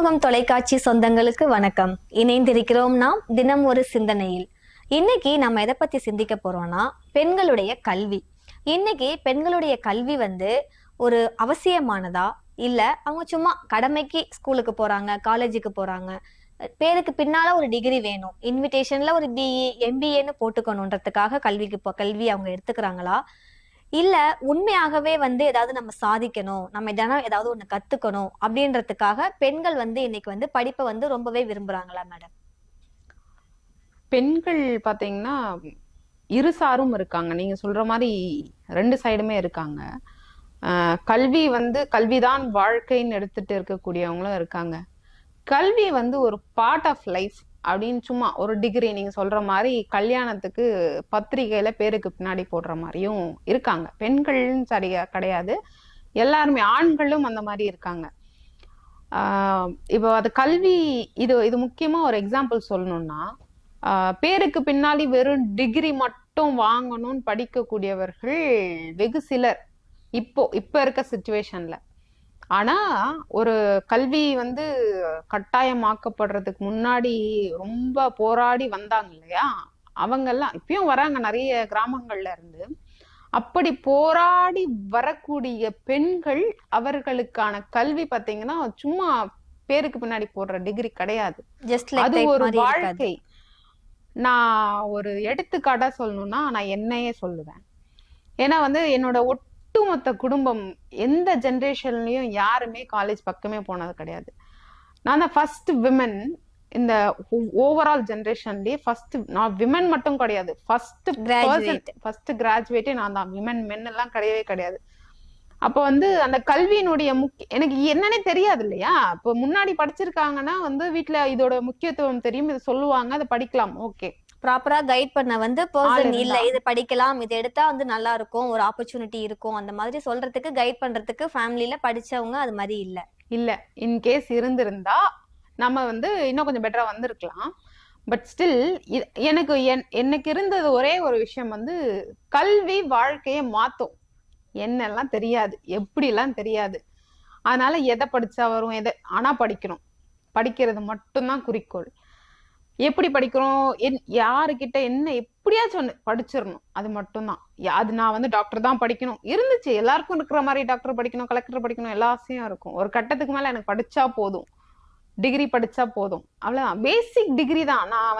அறிமுகம் தொலைக்காட்சி சொந்தங்களுக்கு வணக்கம். இணைந்திருக்கிறோம் நாம் தினம் ஒரு சிந்தனையில். இன்னைக்கு நம்ம எதை பத்தி சிந்திக்க போறோம்னா பெண்களுடைய கல்வி. இன்னைக்கு பெண்களுடைய கல்வி ஒரு அவசியமானதா, இல்ல அவங்க சும்மா கடமைக்கு ஸ்கூலுக்கு போறாங்க, காலேஜுக்கு போறாங்க, பேருக்கு பின்னால ஒரு டிகிரி வேணும், இன்விடேஷன்ல ஒரு பிஇ எம்பிஏன்னு போட்டுக்கணுன்றதுக்காக கல்வி அவங்க எடுத்துக்கிறாங்களா, இல்ல உண்மையாகவே ஏதாவது நம்ம சாதிக்கணும், நம்ம ஏதாவது ஒண்ணு கத்துக்கணும் அப்படின்றதுக்காக பெண்கள் இன்னைக்கு படிப்பை ரொம்பவே விரும்புறாங்களா மேடம்? பெண்கள் பாத்தீங்கன்னா இருசாரும் இருக்காங்க. நீங்க சொல்ற மாதிரி ரெண்டு சைடுமே இருக்காங்க. கல்விதான் வாழ்க்கைன்னு எடுத்துட்டு இருக்கக்கூடியவங்களும் இருக்காங்க. கல்வி ஒரு பார்ட் ஆஃப் லைஃப் அப்படின்னு சும்மா ஒரு டிகிரி நீங்க சொல்ற மாதிரி கல்யாணத்துக்கு பத்திரிகையில பேருக்கு பின்னாடி போடுற மாதிரியும் இருக்காங்க. பெண்கள்னு சரியா கிடையாது, எல்லாருமே ஆண்களும் அந்த மாதிரி இருக்காங்க. இப்போ அது கல்வி இது முக்கியமா ஒரு எக்ஸாம்பிள் சொல்லணும்னா, பேருக்கு பின்னாடி வெறும் டிகிரி மட்டும் வாங்கணும்னு படிக்கக்கூடியவர்கள் வெகு சிலர் இப்ப இருக்க சிச்சுவேஷன்ல. ஆனா ஒரு கல்வி கட்டாயமாக்கப்படுறதுக்கு முன்னாடி ரொம்ப போராடி வந்தாங்க இல்லையா, அவங்க எல்லாம் இப்பயும் வராங்க நிறைய கிராமங்கள்ல இருந்து. அப்படி போராடி வரக்கூடிய பெண்கள், அவர்களுக்கான கல்வி பாத்தீங்கன்னா சும்மா பேருக்கு பின்னாடி போடுற டிகிரி கிடையாது, அது ஒரு வாழ்க்கை. நான் ஒரு எடுத்துக்காட்டா சொல்லணும்னா நான் என்னையே சொல்லுவேன். ஏன்னா என்னோட ஒட்டுமொத்த குடும்பம் எந்த ஜெனரேஷன்லயும் யாருமே காலேஜ் பக்கமே போனது கிடையாது. நான் தான் ஃபர்ஸ்ட் விமன் இந்த ஓவரால் ஜெனரேஷன்லயே. நான் விமன் மட்டும் கிடையாது, ஃபர்ஸ்ட் கிராஜுவேட்டே நான் தான். மென் எல்லாம் கிடையவே கிடையாது. அப்ப அந்த கல்வியினுடைய எனக்கு என்னன்னே தெரியாது இல்லையா. இப்ப முன்னாடி படிச்சிருக்காங்கன்னா வீட்டுல இதோட முக்கியத்துவம் தெரியும், இது சொல்லுவாங்க, அதை படிக்கலாம், ஓகே. ப்ராப்பரா கைட் பண்ண பர்சன் இல்ல, இது படிக்கலாம், இது எடுத்தா நல்லா இருக்கும், ஒரு ஆப்பர்ச்சுனிட்டி இருக்கும், அந்த மாதிரி சொல்றதுக்கு கைட் பண்றதுக்கு ஃபேமிலில படிச்சவங்க அது மாதிரி இல்ல. இன்கேஸ் இருந்திருந்தா நம்ம இன்னும் கொஞ்சம் பெட்டரா வந்திருக்கலாம். பட் ஸ்டில் எனக்கு இருந்தது ஒரே ஒரு விஷயம், கல்வி வாழ்க்கைய மாத்தும். என்னெல்லாம் தெரியாது, எப்படி எல்லாம் தெரியாது. அதனால எதை படிச்சா வரும், ஆனா படிக்கணும், படிக்கிறது மட்டும்தான் குறிக்கோள். எப்படி படிக்கிறோம், யாருக்கிட்ட என்ன எப்படியாச்சும் ஒண்ணு படிச்சிடணும், அது மட்டும்தான். அது நான் டாக்டர் தான் படிக்கணும் இருந்துச்சு, எல்லாருக்கும் இருக்கிற மாதிரி டாக்டர் படிக்கணும், கலெக்டர் படிக்கணும், எல்லா ஆசையும் இருக்கும். ஒரு கட்டத்துக்கு மேல எனக்கு படிச்சா போதும், டிகிரி படிச்சா போதும், அவ்வளவுதான். பேசிக் டிகிரி தான். நான்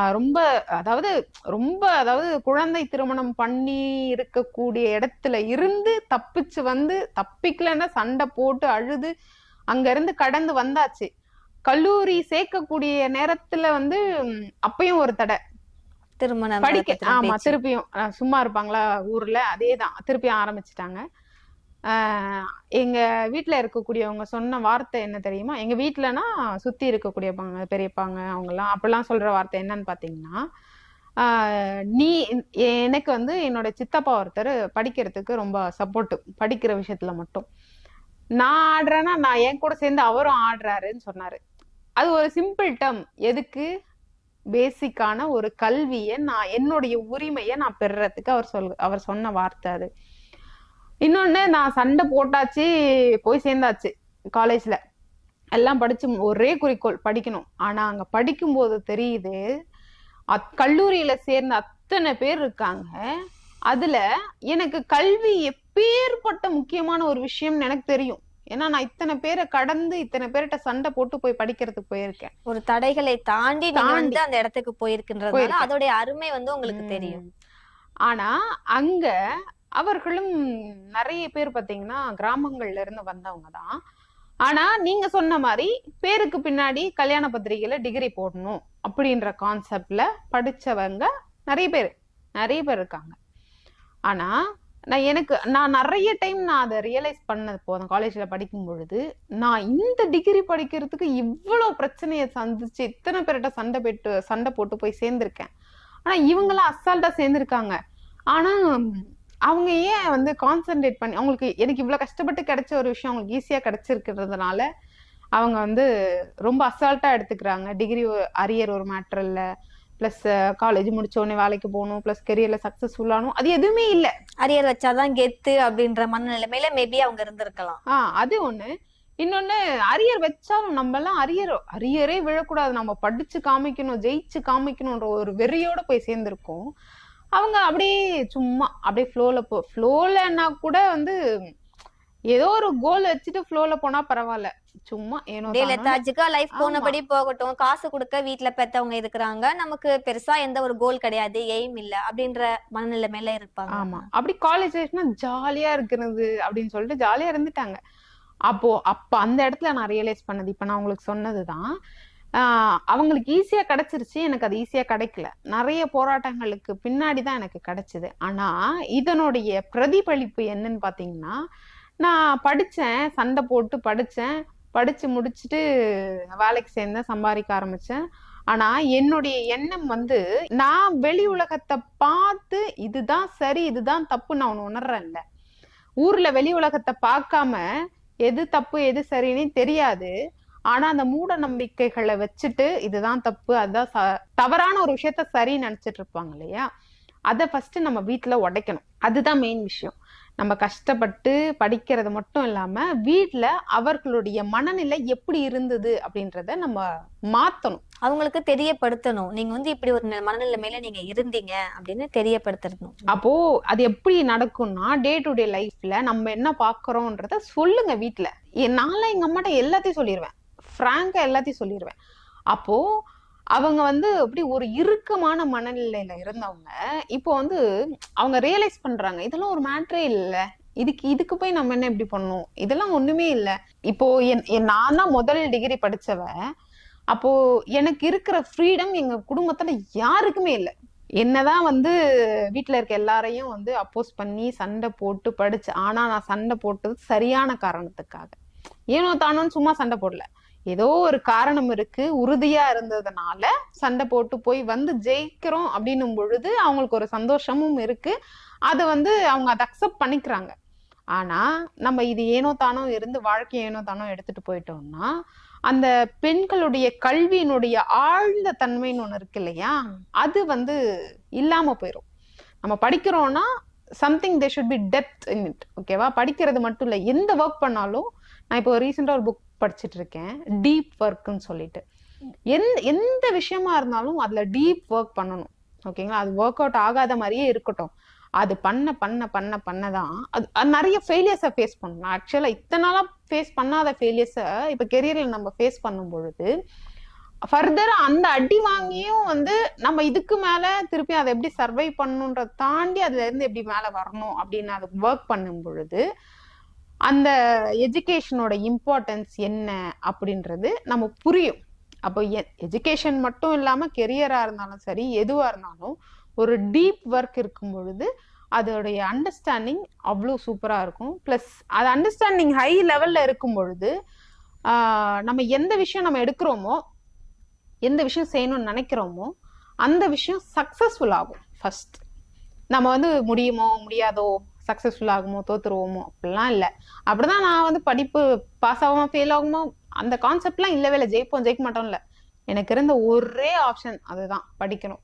ரொம்ப அதாவது குழந்தை திருமணம் பண்ணி இருக்கக்கூடிய இடத்துல இருந்து தப்பிச்சு தப்பிக்கலன்னா சண்டை போட்டு அழுது அங்க இருந்து கடந்து வந்தாச்சு. கல்லூரி சேர்க்கக்கூடிய நேரத்துல அப்பயும் ஒரு தடை, திருமணம் படிக்க. ஆமா, திருப்பியும் சும்மா இருப்பாங்களா ஊர்ல, அதேதான் திருப்பியும் ஆரம்பிச்சுட்டாங்க. எங்க வீட்டுல இருக்கக்கூடியவங்க சொன்ன வார்த்தை என்ன தெரியுமா? எங்க வீட்டுலனா சுத்தி இருக்கக்கூடியப்பாங்க, பெரியப்பாங்க, அவங்க எல்லாம் அப்பெல்லாம் சொல்ற வார்த்தை என்னன்னு பாத்தீங்கன்னா, நீ எனக்கு என்னோட சித்தப்பா ஒருத்தர் படிக்கிறதுக்கு ரொம்ப சப்போர்ட், படிக்கிற விஷயத்துல மட்டும். நான் ஆடுறேன்னா நான் என் கூட சேர்ந்து அவரும் ஆடுறாருன்னு சொன்னாரு. அது ஒரு சிம்பிள் டேர்ம். எதுக்கு? பேசிக்கான ஒரு கல்வியை நான், என்னுடைய உரிமையை நான் பெறுறதுக்கு அவர் சொன்ன வார்த்தை அது. இன்னொன்னு, நான் சண்டை போட்டாச்சு, போய் சேர்ந்தாச்சு காலேஜ்ல, எல்லாம் படிச்சு ஒரே குறிக்கோள் படிக்கணும். ஆனா அங்க படிக்கும் போது தெரியுது, கல்லூரியில சேர்ந்த அத்தனை பேர் இருக்காங்க, அதுல எனக்கு கல்வி எப்பேற்பட்ட முக்கியமான ஒரு விஷயம் எனக்கு தெரியும். ஏன்னா நான் இத்தனை பேரை கடந்து இத்தனை பேர்கிட்ட சண்டை போட்டு போய் படிக்கிறதுக்கு போயிருக்கேன். ஒரு தடைகளை தாண்டி அந்த இடத்துக்கு போயிருக்கின்றதால அதோடைய அருமை உங்களுக்கு தெரியும். ஆனா அங்க அவர்களும் நிறைய பேர் பாத்தீங்கன்னா கிராமங்கள்ல இருந்து வந்தவங்க தான். ஆனா நீங்க சொன்ன மாதிரி பேருக்கு பின்னாடி கல்யாண பத்திரிகையில டிகிரி போடணும் அப்படின்ற கான்செப்ட்ல படிச்சவங்க நிறைய பேர் இருக்காங்க. ஆனா நான் நிறைய டைம் நான் அதை ரியலைஸ் பண்ணது போதும். காலேஜ்ல படிக்கும் பொழுது நான் இந்த டிகிரி படிக்கிறதுக்கு இவ்வளவு பிரச்சனையை சந்திச்சு இத்தனை பேர்கிட்ட சண்டை போட்டு போய் சேர்ந்திருக்கேன். ஆனா இவங்கெல்லாம் அசால்ட்டா சேர்ந்திருக்காங்க. ஆனா அவங்க ஏன் கான்சென்ட்ரேட் பண்ணி, அவங்களுக்கு எனக்கு இவ்வளவு கஷ்டப்பட்டு கிடைச்ச ஒரு விஷயம் அவங்களுக்கு ஈஸியா கிடைச்சிருக்கிறதுனால அவங்க ரொம்ப அசால்ட்டா எடுத்துக்கிறாங்க. டிகிரி அரியர் ஒரு மேட்டர் இல்ல, பிளஸ் காலேஜ் முடிச்ச உடனே வேலைக்கு போகணும், பிளஸ் கெரியர்ல சக்சஸ்ஃபுல் ஆகணும், அது எதுவுமே இல்ல. அரியர் வச்சாதான் கெத்து அப்படின்ற மனநிலைமையில மேபி அவங்க இருந்திருக்கலாம். அது ஒண்ணு. இன்னொன்னு அரியர் வச்சாலும் நம்ம எல்லாம் அரியரே விழக்கூடாது, நம்ம படிச்சு காமிக்கணும், ஜெயிச்சு காமிக்கணும்ன்ற ஒரு வெறியோட போய் சேர்ந்திருக்கோம். அவங்க அப்படியே சும்மா அப்படியே ஃப்ளோலன்னா கூட வந்து ஏதோ ஒரு கோல் வச்சுட்டு ஃப்ளோல போனா பரவாயில்ல, சும்மா ஏனோ லெத்தாஜிக்கா லைஃப் போனபடி போகட்டும், காசு கொடுக்க வீட்டுல பெத்தவங்க இருக்கிறாங்க, நமக்கு பெருசா எந்த ஒரு கோல் கிடையாது, எய்ம் இல்ல அப்படின்ற மனநிலைமையில இருப்பாங்க. ஆமா, அப்படி காலேஜ் லைஃப்னா ஜாலியா இருக்கிறது அப்படின்னு சொல்லிட்டு ஜாலியா இருந்துட்டாங்க. அப்ப அந்த இடத்துல நான் ரியலைஸ் பண்ணது இப்ப நான் உங்களுக்கு சொன்னதுதான். அவங்களுக்கு ஈஸியா கிடைச்சிருச்சு, எனக்கு அது ஈஸியா கிடைக்கல. நிறைய போராட்டங்களுக்கு பின்னாடிதான் எனக்கு கிடைச்சது. ஆனா இதனுடைய பிரதிபலிப்பு என்னன்னு பாத்தீங்கன்னா, நான் படிச்சேன், சண்டை போட்டு படிச்சேன், படிச்சு முடிச்சுட்டு வேலைக்கு சேர்ந்தேன், சம்பாதிக்க ஆரம்பிச்சேன். ஆனா என்னுடைய எண்ணம் வந்து நான் வெளி உலகத்தை பார்த்து இதுதான் சரி இதுதான் தப்பு நான் ஒண்ணு உணர்றேன்ல. ஊர்ல வெளி உலகத்தை பார்க்காம எது தப்பு எது சரின்னு தெரியாது. ஆனா அந்த மூட நம்பிக்கைகளை வச்சுட்டு இதுதான் தப்பு அதுதான் தவறான ஒரு விஷயத்த சரின்னு நினைச்சிட்டு இருப்பாங்க இல்லையா, அதை ஃபர்ஸ்ட் நம்ம வீட்டுல உடைக்கணும். அதுதான் மெயின் விஷயம். நம்ம கஷ்டப்பட்டு படிக்கிறது மட்டும் இல்லாம வீட்டுல அவர்களுடைய மனநிலை எப்படி இருந்தது அப்படின்றத நம்ம மாத்தணும், அவங்களுக்கு தெரியப்படுத்தணும். நீங்க வந்து இப்படி ஒரு மனநிலைமையில நீங்க இருந்தீங்க அப்படின்னு தெரியப்படுத்தணும். அப்போ அது எப்படி நடக்கும்னா, டே டு டே லைஃப்ல நம்ம என்ன பாக்குறோம்ன்றத சொல்லுங்க வீட்டுல. நான்லாம் எங்க அம்மாட்ட எல்லாத்தையும் சொல்லிடுவேன், பிராங்கா எல்லாத்தையும் சொல்லிடுவேன். அப்போ அவங்க வந்து அப்படி ஒரு இறுக்கமான மனநிலையில இருந்தவங்க இப்போ வந்து அவங்க ரியலைஸ் பண்றாங்க, இதெல்லாம் ஒரு மேட்டரே இல்ல, இதுக்கு போய் நம்ம என்ன இப்படி பண்ணணும், இதெல்லாம் ஒண்ணுமே இல்ல. இப்போ நான் தான் முதல் டிகிரி படிச்சவ. அப்போ எனக்கு இருக்கிற ஃப்ரீடம் எங்க குடும்பத்துல யாருக்குமே இல்லை. என்னதான் வந்து வீட்டுல இருக்க எல்லாரையும் வந்து அப்போஸ் பண்ணி சண்டை போட்டு படிச்சு, ஆனா நான் சண்டை போட்டது சரியான காரணத்துக்காக, ஏனோ தானோன்னு சும்மா சண்டை போடல. ஏதோ ஒரு காரணம் இருக்கு, உறுதியா இருந்ததுனால சண்டை போட்டு போய் வந்து ஜெயிக்கிறோம் அப்படின்னும் பொழுது அவங்களுக்கு ஒரு சந்தோஷமும் இருக்கு. அதை வந்து அவங்க அதை அக்செப்ட் பண்ணிக்கிறாங்க. ஆனா நம்ம இது ஏனோ தானோ இருந்து வாழ்க்கை ஏனோ தானோ எடுத்துட்டு போயிட்டோம்னா அந்த பெண்களுடைய கல்வியினுடைய ஆழ்ந்த தன்மைன்னு ஒண்ணு இருக்கு இல்லையா, அது வந்து இல்லாம போயிடும். நம்ம படிக்கிறோம்னா something they should be depth in it. ஓகேவா, படிக்கிறது மட்டும் இல்லை, எந்த ஒர்க் பண்ணாலும். நான் இப்போ ரீசெண்டா ஒரு புக் படிச்சுட்டு இருக்கேன், டீப் ஒர்க்னு சொல்லிட்டு. எந்த விஷயமா இருந்தாலும் அதுல டீப் ஒர்க் பண்ணணும். ஓகேங்களா, அது ஒர்க் அவுட் ஆகாத மாதிரியே இருக்கட்டும், அது பண்ண பண்ண பண்ண பண்ணதான் அது நிறைய ஃபெயிலியர்ஸை ஃபேஸ் பண்ணணும். ஆக்சுவலா இத்தனை நாளா ஃபேஸ் பண்ணாத ஃபெயிலியர்ஸை இப்ப கெரியர்ல நம்ம ஃபேஸ் பண்ணும் பொழுது ஃபர்தரா அந்த அடி வாங்கியும் வந்து நம்ம இதுக்கு மேல திருப்பி அதை எப்படி சர்வை பண்ணணுன்றத தாண்டி அதுல இருந்து எப்படி மேல வரணும் அப்படின்னு அது ஒர்க் பண்ணும் பொழுது அந்த எஜுகேஷனோட இம்பார்ட்டன்ஸ் என்ன அப்படின்றது நம்ம புரியும். அப்போ எஜுகேஷன் மட்டும் இல்லாம கெரியரா இருந்தாலும் சரி, எதுவா இருந்தாலும் ஒரு டீப் ஒர்க் இருக்கும் பொழுது அதோடைய அண்டர்ஸ்டாண்டிங் அவ்வளோ சூப்பரா இருக்கும். பிளஸ் அது அண்டர்ஸ்டாண்டிங் ஹை லெவல்ல இருக்கும் பொழுது நம்ம எந்த விஷயம் நம்ம எடுக்கிறோமோ, எந்த விஷயம் செய்யணும்னு நினைக்கிறோமோ அந்த விஷயம் சக்சஸ்ஃபுல் ஆகும். ஃபர்ஸ்ட் நம்ம வந்து முடியுமோ முடியாதோ, சக்சஸ்ஃபுல் ஆகுமோ தோத்துருவோமோ அப்படிலாம் இல்லை. அப்படிதான் நான் வந்து படிப்பு பாஸ் ஆகுமா ஃபெயில் ஆகுமோ அந்த கான்செப்ட்லாம் இல்லவே இல்லை. ஜெயிப்போம் ஜெயிக்க மாட்டோம் இல்லை. எனக்கு இருந்த ஒரே ஆப்ஷன் அதுதான், படிக்கணும்.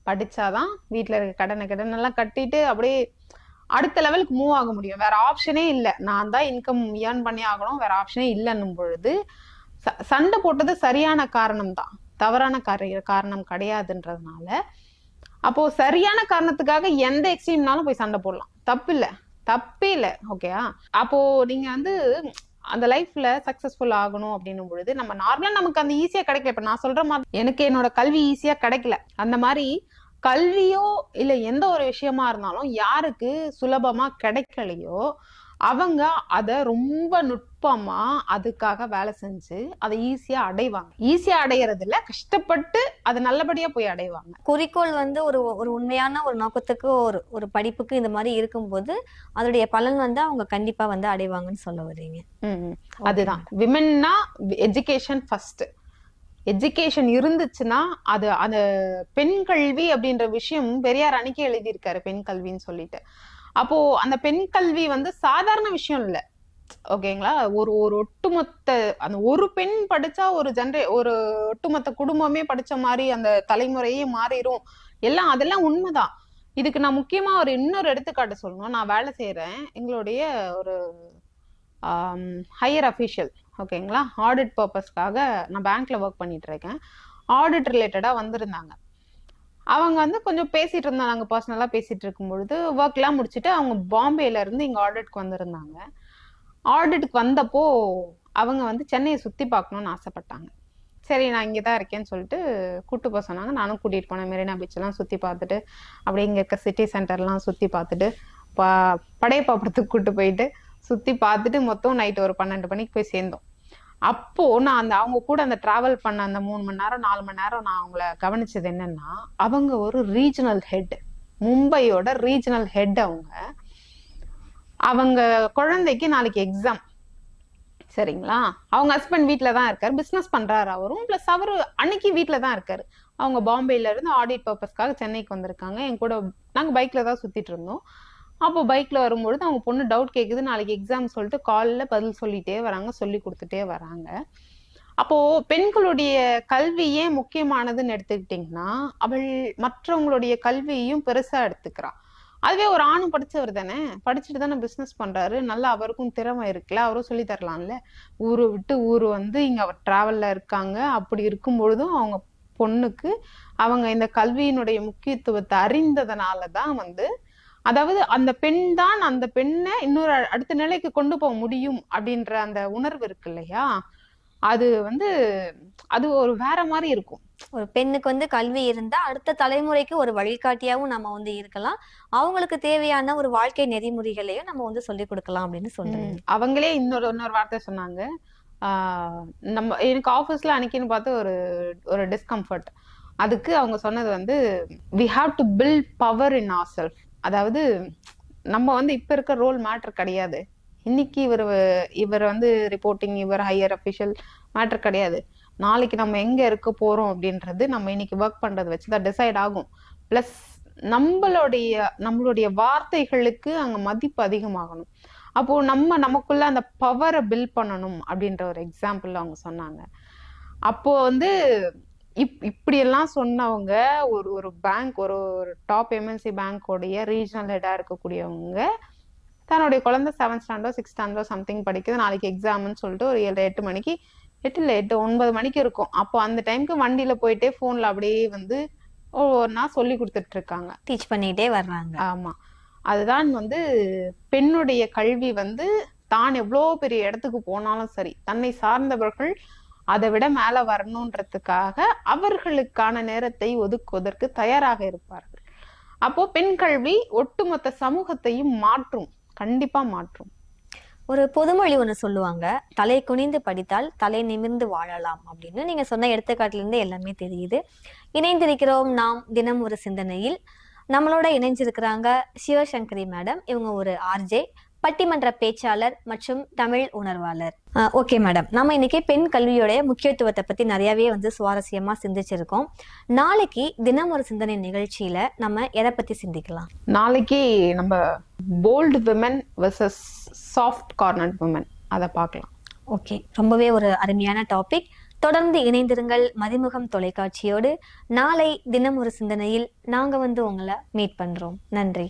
படிச்சாதான் வீட்டுல இருக்க கடனெல்லாம் கட்டிட்டு அப்படியே அடுத்த லெவலுக்கு மூவ் ஆக முடியும். வேற ஆப்ஷனே இல்லை. நான் தான் இன்கம் ஏர்ன் பண்ணி ஆகணும், வேற ஆப்ஷனே இல்லைன்னும் பொழுது சண்டை போட்டது சரியான காரணம் தான், தவறான காரணம் கிடையாதுன்றதுனால அப்போ சரியான காரணத்துக்காக எந்த எக்ஸ்ட்ரீம்னாலும் போய் சண்டை போடலாம், தப்பே இல்லை. ஓகேயா, அப்போ நீங்க வந்து அந்த லைஃப்ல சக்சஸ்ஃபுல் ஆகணும் அப்படின்னும் பொழுது நம்ம நார்மலா நமக்கு அந்த ஈஸியா கிடைக்கல. இப்ப நான் சொல்ற மாதிரி எனக்கு என்னோட கல்வி ஈஸியா கிடைக்கல. அந்த மாதிரி கல்வியோ இல்ல எந்த ஒரு விஷயமா இருந்தாலும் யாருக்கு சுலபமா கிடைக்கலையோ அவங்க அத ரொம்ப நுட்பமா அதுக்காக வேலை செஞ்சு அதை ஈஸியா அடைவாங்க. ஈஸியா அடையறதுல கஷ்டப்பட்டு அதை நல்லபடியா போய் அடைவாங்க. குறிக்கோள் வந்து ஒரு உண்மையான ஒரு நோக்கத்துக்கு ஒரு படிப்புக்கு இந்த மாதிரி இருக்கும்போது அதோடைய பலன் வந்து அவங்க கண்டிப்பா வந்து அடைவாங்கன்னு சொல்ல வர்றீங்க. அதுதான் விமென்னா எஜுகேஷன் ஃபர்ஸ்ட். எஜுகேஷன் இருந்துச்சுன்னா அது அந்த பெண் கல்வி அப்படின்ற விஷயம் பெரியார் அன்னைக்கு எழுதியிருக்காரு, பெண் கல்வின்னு சொல்லிட்டு. அப்போ அந்த பெண் கல்வி வந்து சாதாரண விஷயம் இல்லை. ஓகேங்களா, ஒரு ஒட்டுமொத்த அந்த ஒரு பெண் படிச்சா ஒரு ஒட்டுமொத்த குடும்பமே படிச்ச மாதிரி அந்த தலைமுறையே மாறிடும் எல்லாம். அதெல்லாம் உண்மைதான். இதுக்கு நான் முக்கியமா இன்னொரு எடுத்துக்காட்டு சொல்லணும். நான் வேலை செய்யறேன், எங்களுடைய ஒரு ஹையர் அஃபீஷியல் ஓகேங்களா. ஆடிட் பர்பஸ்க்காக நான் பேங்க்ல ஒர்க் பண்ணிட்டு இருக்கேன். ஆடிட் ரிலேட்டடா வந்திருந்தாங்க. அவங்க வந்து கொஞ்சம் பேசிட்டு இருந்தாங்க, நாங்க பர்சனலா பேசிட்டு இருக்கும் பொழுது ஒர்க்லாம் முடிச்சுட்டு அவங்க பாம்பேல இருந்து இங்க ஆடிட்க்கு வந்திருந்தாங்க. ஆடிட்க்கு வந்தப்போ அவங்க வந்து சென்னையை சுத்தி பார்க்கணும்னு ஆசைப்பட்டாங்க. சரி நான் இங்கே தான் இருக்கேன்னு சொல்லிட்டு கூட்டு போக சொன்னாங்க. நானும் கூட்டிட்டு போனேன். மெரினா பீச் எல்லாம் சுத்தி பார்த்துட்டு அப்படியே இங்க இருக்க சிட்டி சென்டர்லாம் சுத்தி பார்த்துட்டு படையப்பாப்படத்துக்கு கூட்டு போயிட்டு சுத்தி பார்த்துட்டு மொத்தம் நைட் ஒரு 12 மணிக்கு போய் சேர்ந்தோம். அப்போ நான் அவங்க கூட அந்த டிராவல் பண்ண அந்த 3 மணி நேரம் 4 மணி நேரம் நான் அவங்கள கவனிச்சது என்னன்னா, அவங்க ஒரு ரீஜனல் ஹெட், மும்பையோட ரீஜனல் ஹெட். அவங்க குழந்தைக்கு நாளைக்கு எக்ஸாம், சரிங்களா. அவங்க ஹஸ்பண்ட் வீட்டுல தான் இருக்காரு, பிசினஸ் பண்றாரு அவரும். பிளஸ் அவரு அன்னைக்கு வீட்டுல தான் இருக்காரு. அவங்க பாம்பேல இருந்து ஆடிட் பர்பஸ்க்காக சென்னைக்கு வந்திருக்காங்க. என் கூட நாங்க பைக்ல தான் சுத்திட்டு இருந்தோம். அப்போ பைக்ல வரும்பொழுது அவங்க பொண்ணு டவுட் கேக்குது, நாளைக்கு எக்ஸாம் சொல்லிட்டு கால்ல பதில் சொல்லிட்டே வராங்க, சொல்லி கொடுத்துட்டே வராங்க. அப்போ பெண்களுடைய கல்வி ஏன் முக்கியமானதுன்னு எடுத்துக்கிட்டீங்கன்னா, அவள் மற்றவங்களுடைய கல்வியையும் பெருசா எடுத்துக்கிறா. அதுவே ஒரு ஆணும் படிச்சவர் தானே, படிச்சுட்டு தானே பிசினஸ் பண்றாரு, நல்லா அவருக்கும் திறமை இருக்குல்ல, அவரும் சொல்லி தரலாம்ல. ஊரு விட்டு ஊரு வந்து இங்க அவர் டிராவல்ல இருக்காங்க. அப்படி இருக்கும் பொழுதும் அவங்க பொண்ணுக்கு அவங்க இந்த கல்வியினுடைய முக்கியத்துவத்தை அறிந்ததுனாலதான் வந்து, அதாவது அந்த பெண் தான் அந்த பெண்ணை இன்னொரு அடுத்த நிலைக்கு கொண்டு போக முடியும் அப்படின்ற அந்த உணர்வு இருக்கு இல்லையா, அது வந்து அது ஒரு வேற மாதிரி இருக்கும். ஒரு பெண்ணுக்கு வந்து கல்வி இருந்தா அடுத்த தலைமுறைக்கு ஒரு வழிகாட்டியாவும் நம்ம வந்து இருக்கலாம், அவங்களுக்கு தேவையான ஒரு வாழ்க்கை நெறிமுறைகளையும் நம்ம வந்து சொல்லி கொடுக்கலாம் அப்படின்னு சொல்றேன். அவங்களே இன்னொரு வார்த்தை சொன்னாங்க. நம்ம எனக்கு ஆபீஸ்ல அன்னைக்குன்னு பார்த்து ஒரு டிஸ்கம்ஃபர்ட். அதுக்கு அவங்க சொன்னது வந்து, we have to build power in ourselves. அதாவது நம்ம வந்து இப்ப இருக்க ரோல் மேட்டர் கிடையாது. இன்னைக்கு இவர் வந்து ரிப்போர்ட்டிங், இவர் ஹையர் அபிஷியல் மேட்டர் கிடையாது. நாளைக்கு நம்ம எங்க இருக்க போறோம் அப்படின்றது நம்ம இன்னைக்கு ஒர்க் பண்றதை வச்சுதான் டிசைட் ஆகும். பிளஸ் நம்மளுடைய வார்த்தைகளுக்கு அங்க மதிப்பு அதிகமாகணும். அப்போ நமக்குள்ள அந்த பவரை பில்ட் பண்ணணும் அப்படின்ற ஒரு எக்ஸாம்பிள் அவங்க சொன்னாங்க. அப்போ வந்து இப்படி எல்லாம் சொன்னவங்க ஒரு பேங்க், ஒரு டாப் எம்என்சி பேங்கோடைய ரீஜனல் ஹெடா இருக்கக்கூடியவங்க, தன்னுடைய குழந்தை 7th standard 6th standard something படிக்குது, நாளைக்கு எக்ஸாம்னு சொல்லிட்டு ஒரு 7-8 மணிக்கு 9 மணிக்கு இருக்கும். அப்போ அந்த டைமுக்கு வண்டியில போயிட்டே போன்ல அப்படியே வந்து ஒவ்வொன்னா சொல்லி கொடுத்துட்டு இருக்காங்க, டீச் பண்ணிட்டே வர்றாங்க. ஆமா, அதுதான் வந்து பெண்ணுடைய கல்வி வந்து தான் எவ்வளவு பெரிய இடத்துக்கு போனாலும் சரி, தன்னை சார்ந்தவர்கள் அதை விட மேல வரணும்ன்றதுக்காக அவர்களுக்கான நேரத்தை ஒதுக்குவதற்கு தயாராக இருப்பார்கள். அப்போ பெண் கல்வி ஒட்டுமொத்த சமூகத்தையும் மாற்றும், கண்டிப்பா மாற்றும். ஒரு பொதுமொழி ஒண்ணு சொல்லுவாங்க, தலை குனிந்து படித்தால் தலை நிமிர்ந்து வாழலாம் அப்படின்னு. நீங்க சொன்ன எடுத்துக்காட்டுல இருந்து எல்லாமே தெரியுது. இணைந்திருக்கிறோம் நாம் தினம் ஒரு சிந்தனையில். நம்மளோட இணைஞ்சிருக்கிறாங்க சிவசங்கரி மேடம். இவங்க ஒரு ஆர்ஜே, பட்டிமன்ற பேச்சாளர் மற்றும் தமிழ் உணர்வாளர். ஓகே மேடம், நம்ம இன்னைக்கு பெண் கல்வியோடைய முக்கியத்துவத்தை பத்தி நிறையவே வந்து சுவாரஸ்யமா சிந்திச்சிருக்கோம். நாளைக்கு தினம் ஒரு சிந்தனை நிகழ்ச்சியில நம்ம எதை பத்தி சிந்திக்கலாம்? நாளைக்கு நம்ம bold women versus soft cornered women, அதை பார்க்கலாம். ஓகே, ரொம்பவே ஒரு அருமையான டாபிக். தொடர்ந்து இணைந்திருங்கள் மதிமுகம் தொலைக்காட்சியோடு. நாளை தினம் ஒரு சிந்தனையில் நாங்க வந்து உங்களை மீட் பண்றோம். நன்றி.